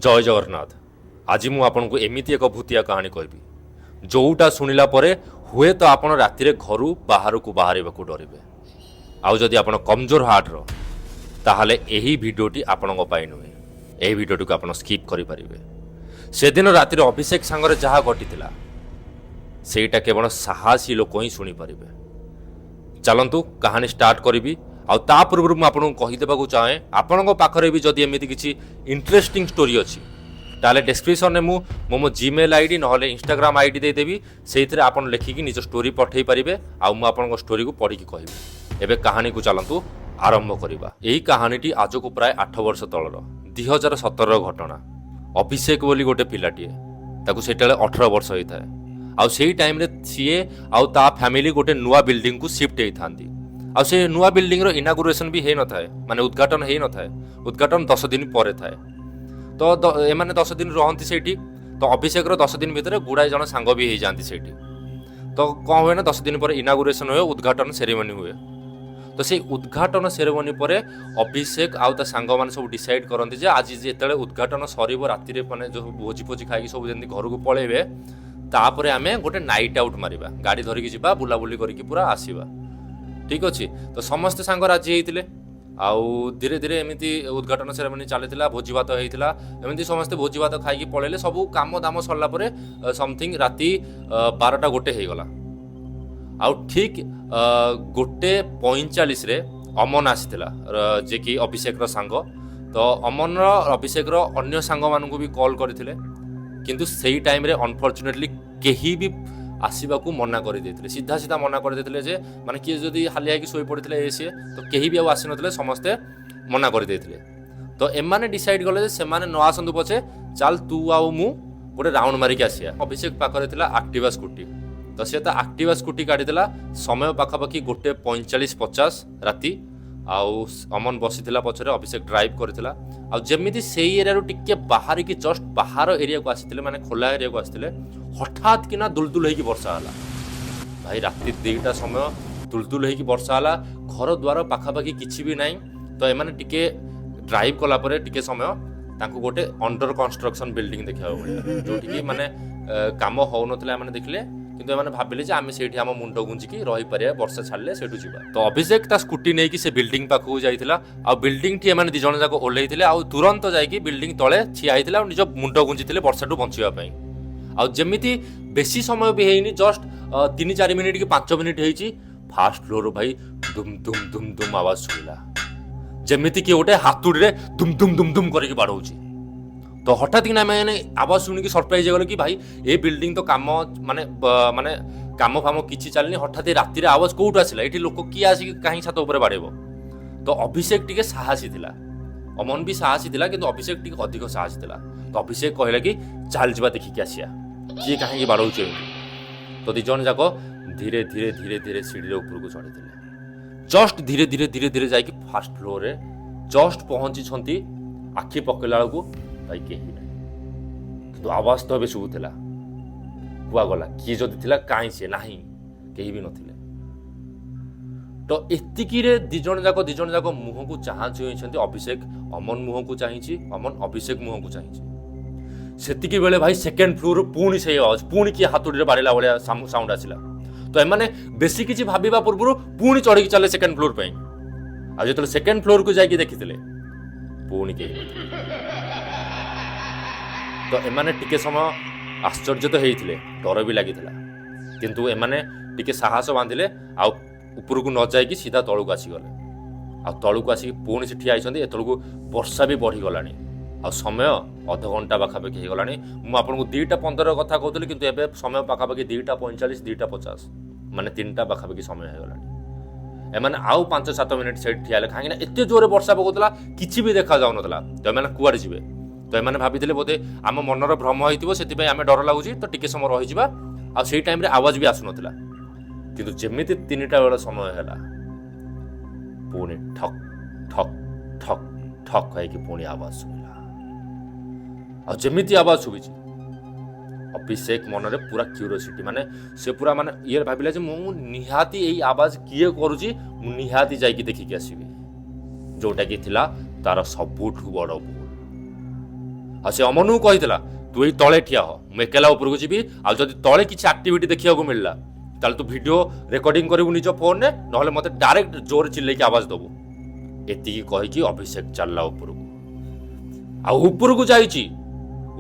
जय जगन्नाथ। आज मु आपन को एमिति एक भूतिया कहानी कहबी जोटा शुणिला परे हुए तो आपण राति घर बाहर को बाहर को डरबे। आउ जदि आपण कमजोर हार्टर ताहले एही भिडियोटी आपण नुहे। एही भिडियोटी को आपण स्किप करि परिबे। से दिन राति अभिषेक सांगरे जहा घटिथिला सेटा केवल साहसी लोक ही शुणी परिबे। चलंतु कहानी स्टार्ट करी। आउ ता पूर्व मु आपन कहीदेबा चाहे आपण पाखरे भी जदि एमिति किछि इंटरेस्टिंग स्टोरी अछि ताले डिस्क्रिप्शन में मो जीमेल आईडी नहले इंस्टाग्राम आईडी दे देबी। सेइथरे आपन लिखिकी निज स्टोरी पठेई परिबे। आउ मु आपन स्टोरी को पढ़ी की कहबी। एबे कहानी को चलंतु आरंभ करिबा। एही कहानीटी आज को प्राय 8 वर्ष तलर 2017 घटना। अभिषेक बोली गोटे पिलाटीए ताकू सेटाले 18 वर्ष होई थाए। आउ सेही टाइम रे सीए आउ ता फैमिली गोटे नुआ बिल्डिंग को शिफ्ट हेई थांदी। आउ से नुआ बिल्डिंग रो इनागुरेशन भी हेई न थाए, माने उद्घाटन हेई न थाए। उद्घाटन 10 दिन परे थाए। तो एमाने 10 दिन रहंती सेठी। तो अभिषेक रो 10 दिन भितर गुड़ाई जन सांग भी हेई जांती सेठी। तो कौन हुए ना 10 दिन पर इनागुरेशन हुए, उद्घाटन सेरेमनी हुए। तो से उद्घाटन सेरेमनी परे अभिषेक आउ ता सांग माने सब डिसाइड करंती जे आज जेतेले उद्घाटन सरीबो राति रे माने जो भोजी भोजी खाई सब जेंती घर को पळेबे तापरे आमे गोटे नाइट आउट मारिबा, गाड़ी धरिकी जिबा, बुलाबुली करिकी पूरा आसीबा। ठीक अछि। तो समस्त सांग राजी हेइतिले। आउ धीरे धीरे एमती उद्घाटन सेरेमनी चली भोजी भात होता। एमती समस्ते भोजी भात खाई पलैले। सब काम दाम सरला परे समथिंग राति 12टा गोटे हो गला। आउ ठीक 1:45 रे अमन आसीथिला जे कि अभिषेक रो सांग। तो अमन अभिषेक रो अन्य सांग मानकु भी कॉल करथिले, किंतु सेही टाइम रे अनफॉर्चुनेटली केही भी आसवा को मना कर देते। सीधा सीधा मना कर देते जे माने किए जदि हालिया कि सोई पड़ते एसी तो केही भी आसी नथिले, समस्ते मना कर देते। तो एमाने डिसाइड कले से माने न आसंतु पछे चल तू आउ मु गोटे राउंड मारिक आसिया। अभिषेक पाखरे थिला एक्टिवा स्कूटी। तो से एक्टिवा स्कूटी काढिदेला। समय पाखापाखि 1:45-50 राति। आउ अमन बसीथिला पछरे, अभिषेक ड्राइव करथिला। आ जेमिति सेही एरिया रो टिके बाहर की जस्ट बाहर एरिया को आसीथिले, माने खोला एरिया को आसीथिले। हठात किना दुलदुल होई की वर्षा हला। भाई राति 2टा समय दुलदुल होई की वर्षा हला। घर द्वार पाखापाखि किछि भी नाही। तो एमाने टिके ड्राइव कला परे टिके समय तांको गोटे अंडर कंस्ट्रक्शन बिल्डिंग देखा पड़े, जोटी की माने काम हो नथिला। माने देखले किंतु एमाने भाबिले जे आमे सेठी हम मुंड गुंजिकी रही परिया, वर्षा छाड़ले सेठु जिबा। तो अभिषेक ता स्कूटी नै कि से बिल्डिंग पाखु जाइथिला। आ बिल्डिंग टी एमाने 2 जण जाको ओल्हेइथिले। आ तुरंत जाईकी बिल्डिंग तळे छिया आइथिला और निज मुंड गुंजिथिले वर्षाटु बंचिबा पई। आ जमिति बेसी समय भी हेइनी, जस्ट 3-4 मिनिट कि 5 मिनिट हेइची। फास्ट फ्लोर भाई दुम दुम दुम दुम आवाज सुनिला, जमिति कि गोटे हातुड़ी रे दुम दुम दुम दुम करके बाड़ौची। तो हठात किना मैंने आवाज सुनिकी सरप्राइज हो गलो कि भाई ए बिल्डिंग तो काम माने माने काम फाम किछि चलनी। हठात राति रे आवाज कोउट आसिला, एठी लोक की आसी काहे छात ऊपर बाड़ेबो। तो अभिषेक टिके साहसी थिला, अमन भी साहसी थिला, किंतु अभिषेक टिके अधिक साहसी थिला। तो अभिषेक कहला कि चल जिबा देखिकी आसिया किए कहीं बाड़ौचे। तो 2 जण जाक धीरे धीरे धीरे धीरे सीढ़ी ऊपर को चढ़ी। जस्ट धीरे धीरे धीरे धीरे जाइए फास्ट फ्लोर रे जस्ट पहुंची। आखि पकेला बेलू भाई कहीं ना, कि आवाज तो शुभुला। कुआ गला किए जदि थिला काई से नाही, केही भी नथिले। तो एतिकी रे 2 जण जाक मुह को चाहा चुईछंती। अभिषेक अमन मुह को चाहिछि, अमन अभिषेक मुह को चाहिछि। सेतिकी बेले भाई सेकेंड फ्लोर पुणी से आवाज, पुणी किए हाथुड़ी बाड़ेला भाया साउंड आसिला। तो एमाने बेसी किछि भाबिबा पूर्व पुणी चढ़ी चले सेकेंड फ्लोर पे। आ जेतले सेकेंड फ्लोर को जाइए देखिथिले पुणी के। तो एमाने टिके समय आश्चर्य तो हेइथिले, डर भी लागिथिला, किंतु एमाने टिके साहस बांधिले। आ ऊपर को न जाइकी सीधा तळु को आसी गले। आ तळु को आसी पुणी से ठिया आइछंती। एतळु को वर्षा भी बढ़ी गलानी। आ समय अध घंटा पाखापाखि हो गलानी। मु आपनको 2:15 कथा कहूली, किंतु एबे समय पाखापाखि 2:45 2:50 माने 3टा पाखापाखि समय हो गलानी। एमाने आउ 5-7 मिनिट से ठियाले काहे ना एते जोरे वर्षा पकौतला, किछि भी देखा जाउ नतला। तो एमाने कुआडे जिवे। तो एमाने भाबिथिले बोधे आम मनर भ्रम होइतिबो, सेति आमे डर लागुची। तो टिके समय रहि जिबा। आ सेही टाइम रे आवाज भी आसु नतला। किंतु जेमिति 3टा बेला समय हैला पुणी ठक ठक ठक ठक है कि पुणी आवाज सुनिला। आ जमिति आवाज सुबिची अभिषेक मनरे पूरा क्यूरियोसिटी, माने से पूरा माने ये भाबिला जे मु निहाती एई आवाज किए करूची, मु निहाती जाइकी देखिकी आसीबी, जोटा कि थिला तार सबुठु बड़ भूल। ଆଉ ସେ ଅମନକୁ କହିଥିଲା ତୁ ଏଇ ତଳେ ଠିଆ ହ, ମୁଁ ଏକେଲା ଉପରକୁ ଯିବି, ଆଉ ଯଦି ତଳେ କିଛି ଆକ୍ଟିଭିଟି ଦେଖିବାକୁ ମିଳିଲା ତାହେଲେ ତୁ ଭିଡ଼ିଓ ରେକର୍ଡିଂ କରିବୁ ନିଜ ଫୋନରେ, ନହେଲେ ମୋତେ ଡାଇରେକ୍ଟ ଜୋର ଚିଲେଇକି ଆବାଜ ଦେବୁ। ଏତିକି କହିକି ଅଭିଷେକ ଚାଲିଲା ଉପରକୁ। ଆଉ ଉପରକୁ ଯାଇଛି,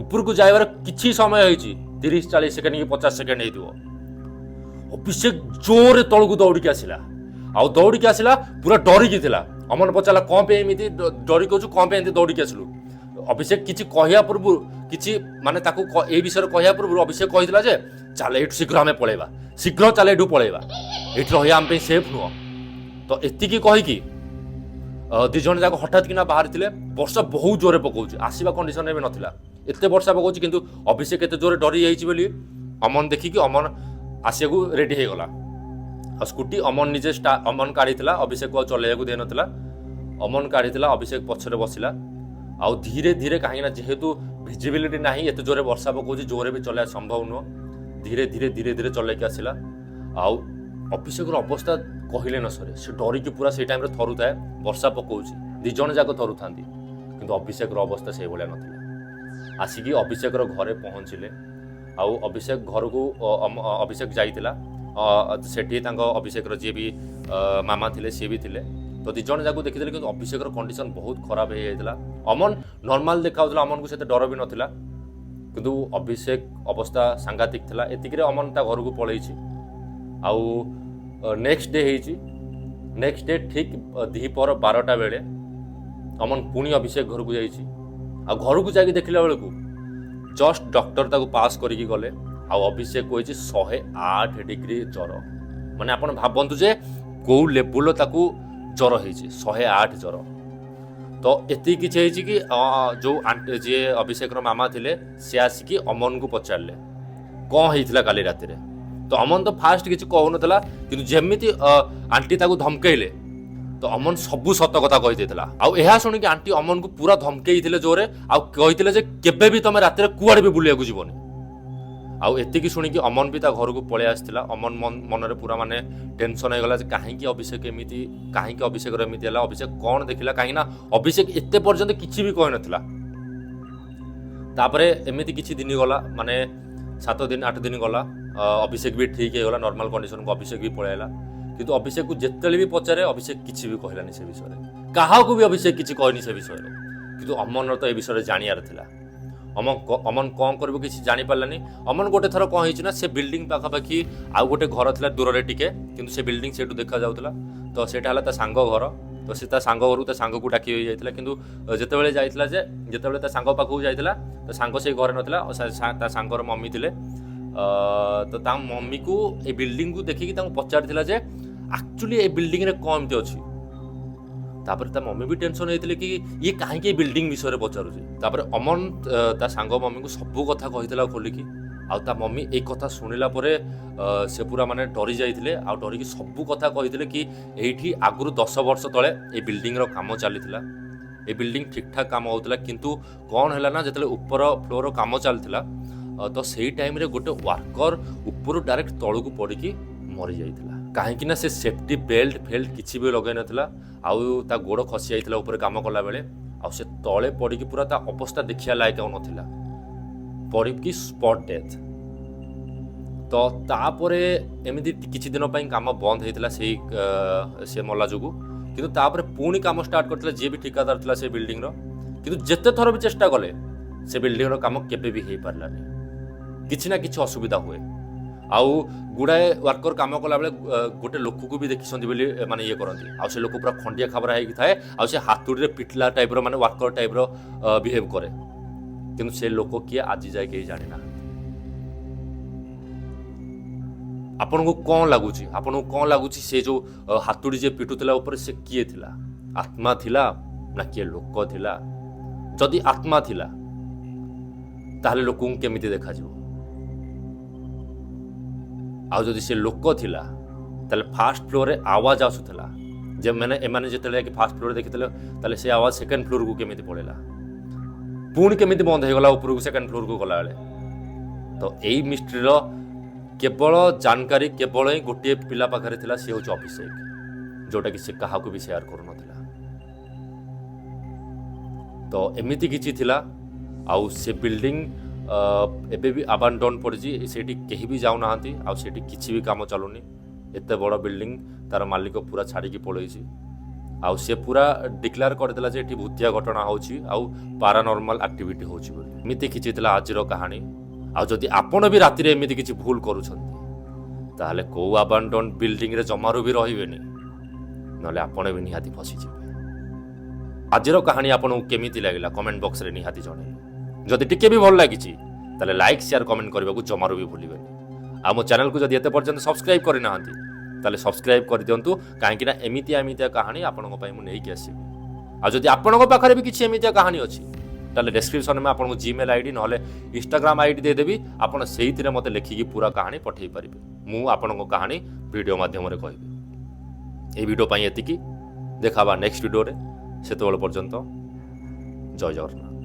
ଉପରକୁ ଯାଇବାର କିଛି ସମୟ ହେଇଛି, 30-40 ସେକେଣ୍ଡ କି 50 ସେକେଣ୍ଡ ହେଇଥିବ। ଅଭିଷେକ ଜୋରରେ ତଳକୁ ଦୌଡ଼ିକି ଆସିଲା, ଆଉ ଦୌଡ଼ିକି ଆସିଲା ପୁରା ଡରିକି ଥିଲା। ଅମନ ପଚାରିଲା କ'ଣ ପାଇଁ ଏମିତି ଡରିକି ଅଛୁ, କ'ଣ ପାଇଁ ଏମିତି ଦୌଡ଼ିକି ଆସିଲୁ? ଅଭିଷେକ କିଛି କହିବା ପୂର୍ବରୁ, କିଛି ମାନେ ତାକୁ ଏ ବିଷୟରେ କହିବା ପୂର୍ବରୁ ଅଭିଷେକ କହିଥିଲା ଯେ ଚାଲ ଏଇଠୁ ଶୀଘ୍ର ଆମେ ପଳେଇବା, ଶୀଘ୍ର ଚାଲ ଏଇଠୁ ପଳେଇବା, ଏଇଠି ରହିବା ଆମ ପାଇଁ ସେଫ୍ ନୁହଁ। ତ ଏତିକି କହିକି ଦି ଜଣ ଯାକ ହଠାତ୍ କିନା ବାହାରିଥିଲେ। ବର୍ଷା ବହୁତ ଜୋରରେ ପକାଉଛି, ଆସିବା କଣ୍ଡିସନରେ ବି ନଥିଲା, ଏତେ ବର୍ଷା ପକାଉଛି। କିନ୍ତୁ ଅଭିଷେକ ଏତେ ଜୋରରେ ଡରି ଯାଇଛି ବୋଲି ଅମନ ଦେଖିକି ଅମନ ଆସିବାକୁ ରେଡି ହେଇଗଲା। ଆଉ ସ୍କୁଟି ଅମନ ନିଜେ ଅମନ କାଢ଼ିଥିଲା, ଅଭିଷେକକୁ ଆଉ ଚଲେଇବାକୁ ଦେଇନଥିଲା। ଅମନ କାଢ଼ିଥିଲା, ଅଭିଷେକ ପଛରେ ବସିଲା। ଆଉ ଧୀରେ ଧୀରେ, କାହିଁକିନା ଯେହେତୁ ଭିଜିବିଲିଟି ନାହିଁ, ଏତେ ଜୋରରେ ବର୍ଷା ପକାଉଛି, ଜୋରରେ ବି ଚଲେଇବା ସମ୍ଭବ ନୁହଁ, ଧୀରେ ଧୀରେ ଧୀରେ ଧୀରେ ଚଲେଇକି ଆସିଲା। ଆଉ ଅଭିଷେକର ଅବସ୍ଥା କହିଲେ ନ ସରେ, ସେ ଡରିକି ପୁରା ସେଇ ଟାଇମ୍ରେ ଥରୁଥାଏ। ବର୍ଷା ପକାଉଛି, ଦି ଜଣ ଯାକ ଥରୁଥାନ୍ତି, କିନ୍ତୁ ଅଭିଷେକର ଅବସ୍ଥା ସେଇଭଳିଆ ନଥିଲା। ଆସିକି ଅଭିଷେକର ଘରେ ପହଞ୍ଚିଲେ। ଆଉ ଅଭିଷେକ ଘରକୁ ଅଭିଷେକ ଯାଇଥିଲା, ସେଠି ତାଙ୍କ ଅଭିଷେକର ଯିଏ ବି ମାମା ଥିଲେ ସିଏ ବି ଥିଲେ। ତ ଦି ଜଣ ଯାକୁ ଦେଖିଥିଲେ, କିନ୍ତୁ ଅଭିଷେକର କଣ୍ଡିସନ ବହୁତ ଖରାପ ହେଇଯାଇଥିଲା। ଅମନ ନର୍ମାଲ ଦେଖାଯାଉଥିଲା, ଅମନକୁ ସେତେ ଡର ବି ନଥିଲା, କିନ୍ତୁ ଅଭିଷେକ ଅବସ୍ଥା ସାଂଘାତିକ ଥିଲା। ଏତିକିରେ ଅମନ ତା ଘରକୁ ପଳେଇଛି। ଆଉ ନେକ୍ସଟ ଡେ ହେଇଛି। ନେକ୍ସଟ ଡେ ଠିକ୍ ଦିପହର 12ଟା ବେଳେ ଅମନ ପୁଣି ଅଭିଷେକ ଘରକୁ ଯାଇଛି। ଆଉ ଘରକୁ ଯାଇକି ଦେଖିଲା ବେଳକୁ ଜଷ୍ଟ ଡକ୍ଟର ତାକୁ ପାସ୍ କରିକି ଗଲେ। ଆଉ ଅଭିଷେକ କହିଛି 108 ଡିଗ୍ରୀ ଜ୍ୱର। ମାନେ ଆପଣ ଭାବନ୍ତୁ ଯେ କୋଉ ଲେବୁଲ ତାକୁ ଜ୍ୱର ହେଇଛି, 108 ଜ୍ୱର। ତ ଏତିକି କିଛି ହେଇଛି କି ଯେଉଁ ଯିଏ ଅଭିଷେକର ମାମା ଥିଲେ ସେ ଆସିକି ଅମନକୁ ପଚାରିଲେ କ'ଣ ହେଇଥିଲା କାଲି ରାତିରେ। ତ ଅମନ ତ ଫାଷ୍ଟ କିଛି କହୁନଥିଲା, କିନ୍ତୁ ଯେମିତି ଆଣ୍ଟି ତାକୁ ଧମକେଇଲେ ତ ଅମନ ସବୁ ସତ କଥା କହିଦେଇଥିଲା। ଆଉ ଏହା ଶୁଣିକି ଆଣ୍ଟି ଅମନକୁ ପୁରା ଧମକେଇଥିଲେ ଜୋରେ, ଆଉ କହିଥିଲେ ଯେ କେବେ ବି ତମେ ରାତିରେ କୁଆଡ଼େ ବି ବୁଲିବାକୁ ଯିବନି। ଆଉ ଏତିକି ଶୁଣିକି ଅମନ ବି ତା ଘରକୁ ପଳେଇ ଆସିଥିଲା। ଅମନ ମନରେ ପୁରା ମାନେ ଟେନସନ୍ ହେଇଗଲା ଯେ କାହିଁକି ଅଭିଷେକର ଏମିତି ହେଲା, ଅଭିଷେକ କ'ଣ ଦେଖିଲା, କାହିଁକିନା ଅଭିଷେକ ଏତେ ପର୍ଯ୍ୟନ୍ତ କିଛି ବି କହିନଥିଲା। ତାପରେ ଏମିତି କିଛି ଦିନ ଗଲା, ମାନେ 7 ଦିନ 8 ଦିନ ଗଲା। ଅଭିଷେକ ବି ଠିକ୍ ହେଇଗଲା, ନର୍ମାଲ କଣ୍ଡିସନକୁ ଅଭିଷେକ ବି ପଳେଇଲା। କିନ୍ତୁ ଅଭିଷେକକୁ ଯେତେବେଳେ ବି ପଚାରେ ଅଭିଷେକ କିଛି ବି କହିଲାନି ସେ ବିଷୟରେ, କାହାକୁ ବି ଅଭିଷେକ କିଛି କହିନି ସେ ବିଷୟରେ। କିନ୍ତୁ ଅମନର ତ ଏ ବିଷୟରେ ଜାଣିବାର ଥିଲା। ଅମନ କ'ଣ କରିବ କିଛି ଜାଣିପାରିଲାନି। ଅମନ ଗୋଟେ ଥର କ'ଣ ହେଇଛି ନା, ସେ ବିଲ୍ଡିଂ ପାଖାପାଖି ଆଉ ଗୋଟେ ଘର ଥିଲା ଦୂରରେ ଟିକେ, କିନ୍ତୁ ସେ ବିଲ୍ଡିଂ ସେଇଠୁ ଦେଖାଯାଉଥିଲା। ତ ସେଇଟା ହେଲା ତା ସାଙ୍ଗ ଘର। ତ ସେ ତା ସାଙ୍ଗ ଘରକୁ ତା ସାଙ୍ଗକୁ ଡାକି ଯାଇଥିଲା। କିନ୍ତୁ ଯେତେବେଳେ ତା ସାଙ୍ଗ ପାଖକୁ ଯାଇଥିଲା, ତା ସାଙ୍ଗ ସେଇ ଘରେ ନଥିଲା, ତା ସାଙ୍ଗର ମମି ଥିଲେ। ତ ତା ମମିକୁ ଏ ବିଲ୍ଡିଂକୁ ଦେଖିକି ତାଙ୍କୁ ପଚାରିଥିଲା ଯେ ଆକ୍ଚୁଆଲି ଏ ବିଲ୍ଡିଂରେ କ'ଣ ଏମିତି ଅଛି। ତାପରେ ତା ମମି ବି ଟେନସନ୍ ହେଇଥିଲେ କି ଇଏ କାହିଁକି ଏ ବିଲ୍ଡିଂ ବିଷୟରେ ପଚାରୁଛି। ତାପରେ ଅମନ ତା ସାଙ୍ଗ ମମିକୁ ସବୁ କଥା କହିଥିଲା ଖୋଲିକି। ଆଉ ତା ମମି ଏଇ କଥା ଶୁଣିଲା ପରେ ସେ ପୁରା ମାନେ ଡରି ଯାଇଥିଲେ। ଆଉ ଡରିକି ସବୁ କଥା କହିଥିଲେ କି ଏଇଠି ଆଗରୁ 10 ବର୍ଷ ତଳେ ଏ ବିଲ୍ଡିଂର କାମ ଚାଲିଥିଲା, ଏ ବିଲ୍ଡିଂ ଠିକ୍ଠାକ୍ କାମ ହେଉଥିଲା। କିନ୍ତୁ କ'ଣ ହେଲା ନା, ଯେତେବେଳେ ଉପର ଫ୍ଲୋର କାମ ଚାଲିଥିଲା ତ ସେଇ ଟାଇମ୍ରେ ଗୋଟେ ୱାର୍କର ଉପରୁ ଡାଇରେକ୍ଟ ତଳକୁ ପଡ଼ିକି ମରିଯାଇଥିଲା। କାହିଁକି ନା ସେ ସେଫ୍ଟି ବେଲ୍ଟ କିଛି ବି ଲଗାଇ ନଥିଲା। ଆଉ ତା ଗୋଡ଼ ଖସି ଯାଇଥିଲା ଉପରେ କାମ କଲାବେଳେ। ଆଉ ସେ ତଳେ ପଡ଼ିକି ପୁରା ତା ଅବସ୍ଥା ଦେଖିବା ଲାୟକ ଆଉ ନଥିଲା, ପଡ଼ିକି ସ୍ପଟ୍ ଡେଥ୍। ତ ତାପରେ ଏମିତି କିଛି ଦିନ ପାଇଁ କାମ ବନ୍ଦ ହେଇଥିଲା ସେ ମଲା ଯୋଗୁଁ। କିନ୍ତୁ ତାପରେ ପୁଣି କାମ ଷ୍ଟାର୍ଟ କରିଥିଲା ଯିଏ ବି ଠିକାଦାର ଥିଲା ସେ ବିଲ୍ଡିଂର। କିନ୍ତୁ ଯେତେ ଥର ବି ଚେଷ୍ଟା କଲେ ସେ ବିଲ୍ଡିଂର କାମ କେବେ ବି ହେଇପାରିଲାନି, କିଛି ନା କିଛି ଅସୁବିଧା ହୁଏ। ଆଉ ଗୁଡ଼ାଏ ୱାର୍କର କାମ କଲାବେଳେ ଗୋଟେ ଲୋକକୁ ବି ଦେଖିଛନ୍ତି ବୋଲି ମାନେ ଇଏ କରନ୍ତି। ଆଉ ସେ ଲୋକ ପୁରା ଖଣ୍ଡିଆ ଖାବରା ହେଇକି ଥାଏ, ଆଉ ସେ ହାତୁଡ଼ିରେ ପିଟିଲା ଟାଇପ୍ର, ମାନେ ୱାର୍କର ଟାଇପ୍ର ବିହେଭ୍ କରେ। କିନ୍ତୁ ସେ ଲୋକ କିଏ ଆଜି ଯାଏ କେହି ଜାଣିନାହାନ୍ତି। ଆପଣଙ୍କୁ କ'ଣ ଲାଗୁଛି ସେ ଯେଉଁ ହାତୁଡ଼ି ଯିଏ ପିଟୁଥିଲା ଉପରେ ସେ କିଏ ଥିଲା? ଆତ୍ମା ଥିଲା ନା କିଏ ଲୋକ ଥିଲା? ଯଦି ଆତ୍ମା ଥିଲା ତାହେଲେ ଲୋକଙ୍କୁ କେମିତି ଦେଖାଯିବ? ଆଉ ଯଦି ସେ ଲୋକ ଥିଲା ତାହେଲେ ଫାର୍ଷ୍ଟ ଫ୍ଲୋରରେ ଆୱାଜ ଆସୁଥିଲା, ଏମାନେ ଯେତେବେଳେ ଯାଇକି ଫାର୍ଷ୍ଟ ଫ୍ଲୋରରେ ଦେଖିଥିଲେ ତାହେଲେ ସେ ଆୱାଜ ସେକେଣ୍ଡ ଫ୍ଲୋରକୁ କେମିତି ପଳେଇଲା, ପୁଣି କେମିତି ବନ୍ଦ ହେଇଗଲା ଉପରକୁ ସେକେଣ୍ଡ ଫ୍ଲୋରକୁ ଗଲାବେଳେ? ତ ଏଇ ମିଷ୍ଟ୍ରିର କେବଳ ଜାନକାରୀ କେବଳ ହିଁ ଗୋଟିଏ ପିଲା ପାଖରେ ଥିଲା, ସେ ହେଉଛି ଅଭିଷେକ, ଯେଉଁଟାକି ସେ କାହାକୁ ବି ସେୟାର କରୁନଥିଲା। ତ ଏମିତି କିଛି ଥିଲା। आउ से बिल्डिंग ଏବେ ବି ଆବାଣ୍ଡନ୍ ପଡ଼ିଛି ସେଇଠି କେହି ବି ଯାଉନାହାନ୍ତି ଆଉ ସେଇଠି କିଛି ବି କାମ ଚାଲୁନି ଏତେ ବଡ଼ ବିଲ୍ଡିଂ ତାର ମାଲିକ ପୁରା ଛାଡ଼ିକି ପଳେଇଛି ଆଉ ସେ ପୁରା ଡିକ୍ଲେୟାର କରିଦେଲା ଯେ ଏଠି ଭୂତିଆ ଘଟଣା ହେଉଛି ଆଉ ପାରାନର୍ମାଲ ଆକ୍ଟିଭିଟି ହେଉଛି ବୋଲି ଏମିତି କିଛି ଥିଲା ଆଜିର କାହାଣୀ ଆଉ ଯଦି ଆପଣ ବି ରାତିରେ ଏମିତି କିଛି ଭୁଲ କରୁଛନ୍ତି ତାହେଲେ କେଉଁ ଆବାଣ୍ଡନ୍ ବିଲ୍ଡିଂରେ ଜମାରୁ ବି ରହିବେନି ନହେଲେ ଆପଣ ବି ନିହାତି ଫସିଯିବେ ଆଜିର କାହାଣୀ ଆପଣଙ୍କୁ କେମିତି ଲାଗିଲା କମେଣ୍ଟ ବକ୍ସରେ ନିହାତି ଜଣାଇବେ ଯଦି ଟିକେ ବି ଭଲ ଲାଗିଛି ତାହେଲେ ଲାଇକ୍ ସେୟାର କମେଣ୍ଟ କରିବାକୁ ଜମାରୁ ବି ଭୁଲିବେନି ଆଉ ମୋ ଚ୍ୟାନେଲକୁ ଯଦି ଏତେ ପର୍ଯ୍ୟନ୍ତ ସବସ୍କ୍ରାଇବ୍ କରିନାହାନ୍ତି ତାହେଲେ ସବସ୍କ୍ରାଇବ୍ କରିଦିଅନ୍ତୁ କାହିଁକିନା ଏମିତିଆ କାହାଣୀ ଆପଣଙ୍କ ପାଇଁ ମୁଁ ନେଇକି ଆସିବି ଆଉ ଯଦି ଆପଣଙ୍କ ପାଖରେ ବି କିଛି ଏମିତିଆ କାହାଣୀ ଅଛି ତାହେଲେ ଡେସ୍କ୍ରିପସନ୍ରେ ମୁଁ ଆପଣଙ୍କୁ ଜିମେଲ୍ ଆଇଡି ନହେଲେ ଇନଷ୍ଟାଗ୍ରାମ ଆଇଡି ଦେଇଦେବି ଆପଣ ସେଇଥିରେ ମୋତେ ଲେଖିକି ପୁରା କାହାଣୀ ପଠାଇ ପାରିବେ ମୁଁ ଆପଣଙ୍କ କାହାଣୀ ଭିଡ଼ିଓ ମାଧ୍ୟମରେ କହିବି এই ভিডিও ପାଇଁ ଏତିକି ଦେଖାବା ନେକ୍ସଟ ଭିଡ଼ିଓରେ ସେତେବେଳେ ପର୍ଯ୍ୟନ୍ତ ଜୟ ଜଗନ୍ନାଥ।